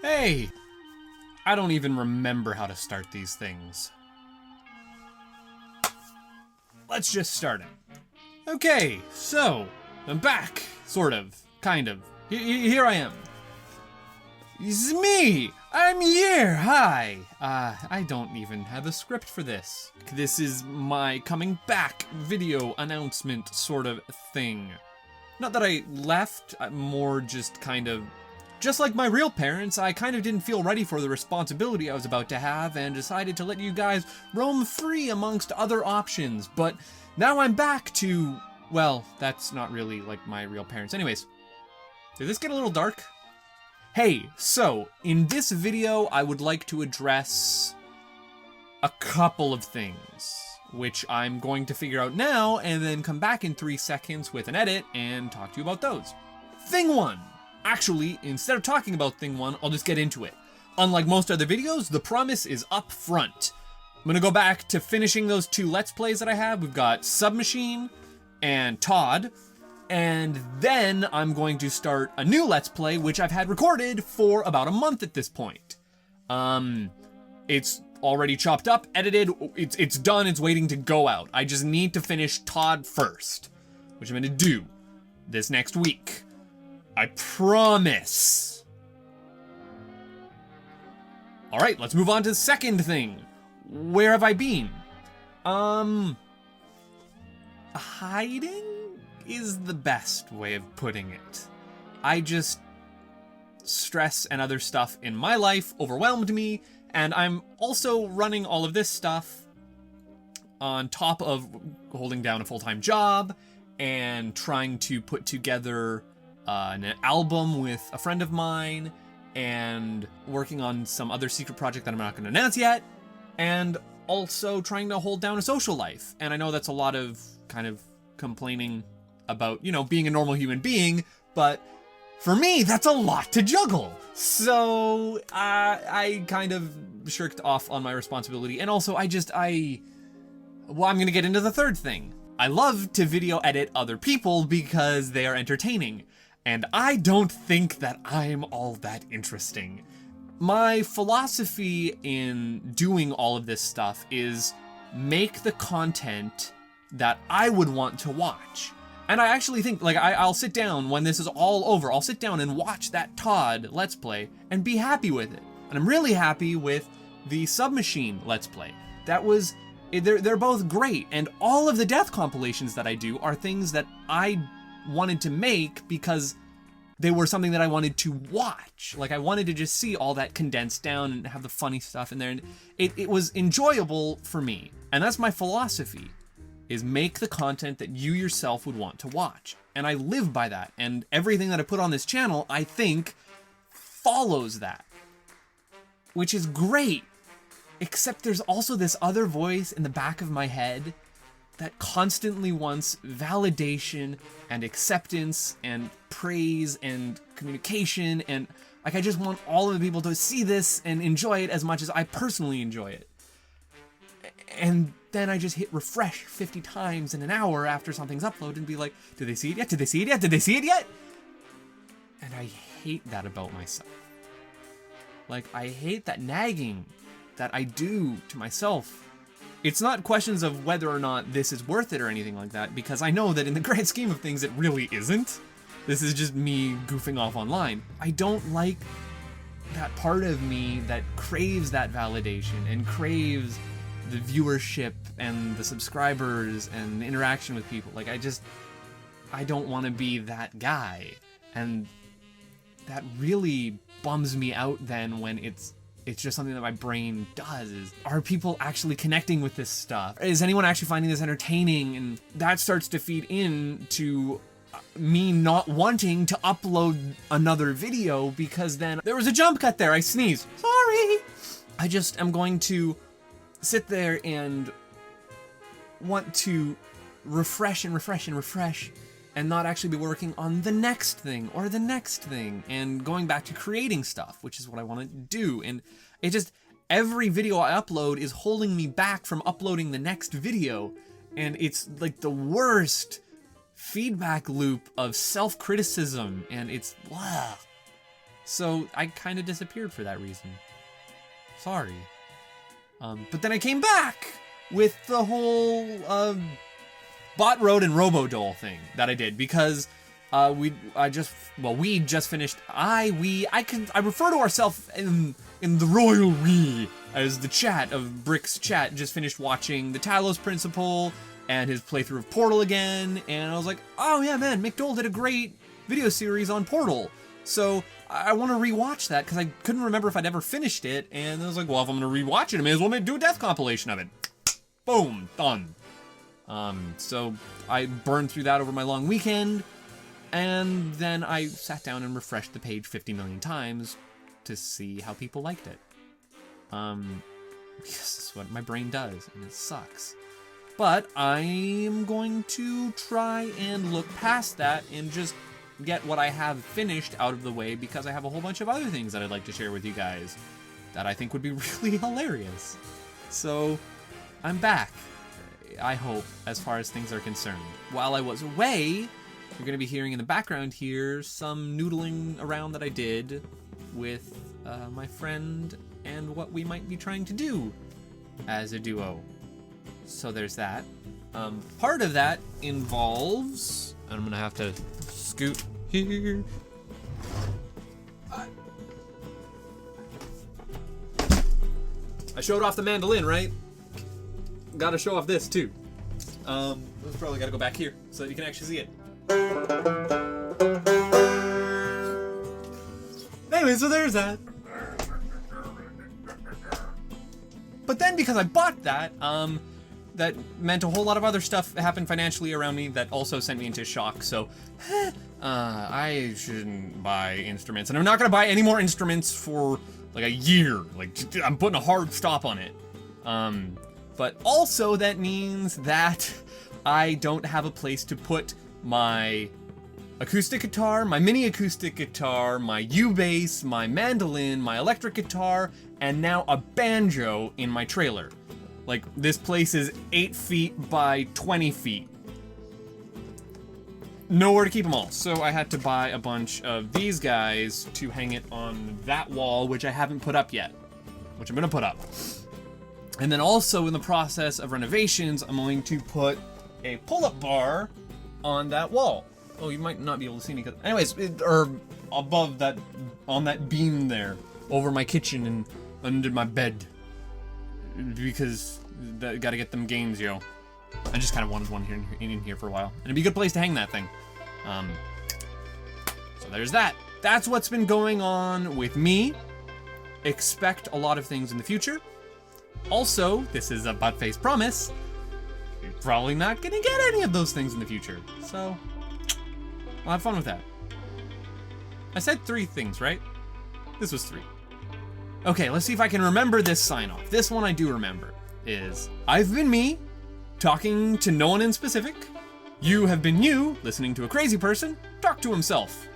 Hey! I don't even remember how to start these things. Let's just start it. Okay, so, I'm back. Sort of. Kind of. Here I am. It's me! I'm here! Hi! I don't even have a script for this. This is my coming back video announcement sort of thing. Not that I left, more just kind of... Just like my real parents, I kind of didn't feel ready for the responsibility I was about to have and decided to let you guys roam free amongst other options. But now I'm back to... Well, that's not really like my real parents. Anyways, did this get a little dark? Hey, so, in this video, I would like to address a couple of things, which I'm going to figure out now, and then come back in 3 seconds with an edit and talk to you about those. Thing 1. Actually, instead of talking about thing 1, I'll just get into it. Unlike most other videos, the promise is up front. I'm gonna go back to finishing those 2 Let's Plays that I have. We've got Submachine and Todd. And then I'm going to start a new Let's Play, which I've had recorded for about a month at this point. It's already chopped up, edited, it's done, it's waiting to go out. I just need to finish Todd first, which I'm gonna do this next week. I promise. All right, let's move on to the second thing. Where have I been? Hiding is the best way of putting it. Stress and other stuff in my life overwhelmed me, and I'm also running all of this stuff on top of holding down a full-time job and trying to put together an album with a friend of mine and working on some other secret project that I'm not going to announce yet, and also trying to hold down a social life. And I know that's a lot of kind of complaining about, you know, being a normal human being, but for me, that's a lot to juggle. So I kind of shirked off on my responsibility. And also I'm gonna get into the third thing. I love to video edit other people because they are entertaining. And I don't think that I'm all that interesting. My philosophy in doing all of this stuff is make the content that I would want to watch. And I actually think, like, I'll sit down when this is all over, I'll sit down and watch that Todd Let's Play and be happy with it. And I'm really happy with the Submachine Let's Play. They're both great, and all of the death compilations that I do are things that I wanted to make because they were something that I wanted to watch. Like, I wanted to just see all that condensed down and have the funny stuff in there, and it was enjoyable for me. And that's my philosophy, is make the content that you yourself would want to watch. And I live by that, and everything that I put on this channel, I think, follows that. Which is great, except there's also this other voice in the back of my head that constantly wants validation and acceptance and praise and communication, and like, I just want all of the people to see this and enjoy it as much as I personally enjoy it. And then I just hit refresh 50 times in an hour after something's uploaded and be like, did they see it yet? Did they see it yet? Did they see it yet? And I hate that about myself. Like, I hate that nagging that I do to myself. It's not questions of whether or not this is worth it or anything like that, because I know that in the grand scheme of things, it really isn't. This is just me goofing off online. I don't like that part of me that craves that validation and craves the viewership and the subscribers and the interaction with people. Like, I don't want to be that guy. And that really bums me out then when it's just something that my brain does. Are people actually connecting with this stuff? Is anyone actually finding this entertaining? And that starts to feed into me not wanting to upload another video, because then there was a jump cut there. I sneezed. Sorry. I just am going to sit there and want to refresh and refresh and refresh and not actually be working on the next thing or the next thing and going back to creating stuff, which is what I want to do. And it just, every video I upload is holding me back from uploading the next video. And it's like the worst feedback loop of self-criticism, and it's, So I kind of disappeared for that reason. Sorry. But then I came back with the whole Bot Road and Robo-Doll thing that I did because we just finished. I refer to ourselves in the royal we as the chat of Brick's chat. Just finished watching the Talos Principle and his playthrough of Portal again, and I was like, oh yeah, man, McDole did a great video series on Portal. So I want to rewatch that because I couldn't remember if I'd ever finished it, and I was like, well, if I'm going to rewatch it, I may as well do a death compilation of it. Boom, done. So I burned through that over my long weekend, and then I sat down and refreshed the page 50 million times to see how people liked it. Because that's what my brain does, and it sucks. But I am going to try and look past that and just get what I have finished out of the way, because I have a whole bunch of other things that I'd like to share with you guys that I think would be really hilarious. So I'm back, I hope, as far as things are concerned. While I was away, you're going to be hearing in the background here some noodling around that I did with my friend and what we might be trying to do as a duo. So there's that. Part of that involves, I'm gonna have to scoot here. I showed off the mandolin, right? Gotta show off this too. Let's probably gotta go back here so that you can actually see it. Anyway, so there's that. But then because I bought that, that meant a whole lot of other stuff happened financially around me that also sent me into shock. So I shouldn't buy instruments, and I'm not gonna buy any more instruments for like a year. Like, I'm putting a hard stop on it. But also that means that I don't have a place to put my acoustic guitar, my mini acoustic guitar, my U-bass, my mandolin, my electric guitar, and now a banjo in my trailer. Like, this place is 8 feet by 20 feet. Nowhere to keep them all. So I had to buy a bunch of these guys to hang it on that wall, which I haven't put up yet, which I'm gonna put up. And then also in the process of renovations, I'm going to put a pull-up bar on that wall. Oh, you might not be able to see me, because, anyways, or above that, on that beam there, over my kitchen and under my bed. Because gotta get them gains, yo. I just kind of wanted one here in here for a while, and it'd be a good place to hang that thing. So there's that. That's what's been going on with me. Expect a lot of things in the future. Also, this is a butt-face promise. You're probably not gonna get any of those things in the future. So, I'll have fun with that. I said 3 things, right? This was 3. Okay, let's see if I can remember this sign-off. This one I do remember is, I've been me, talking to no one in specific. You have been you, listening to a crazy person talk to himself.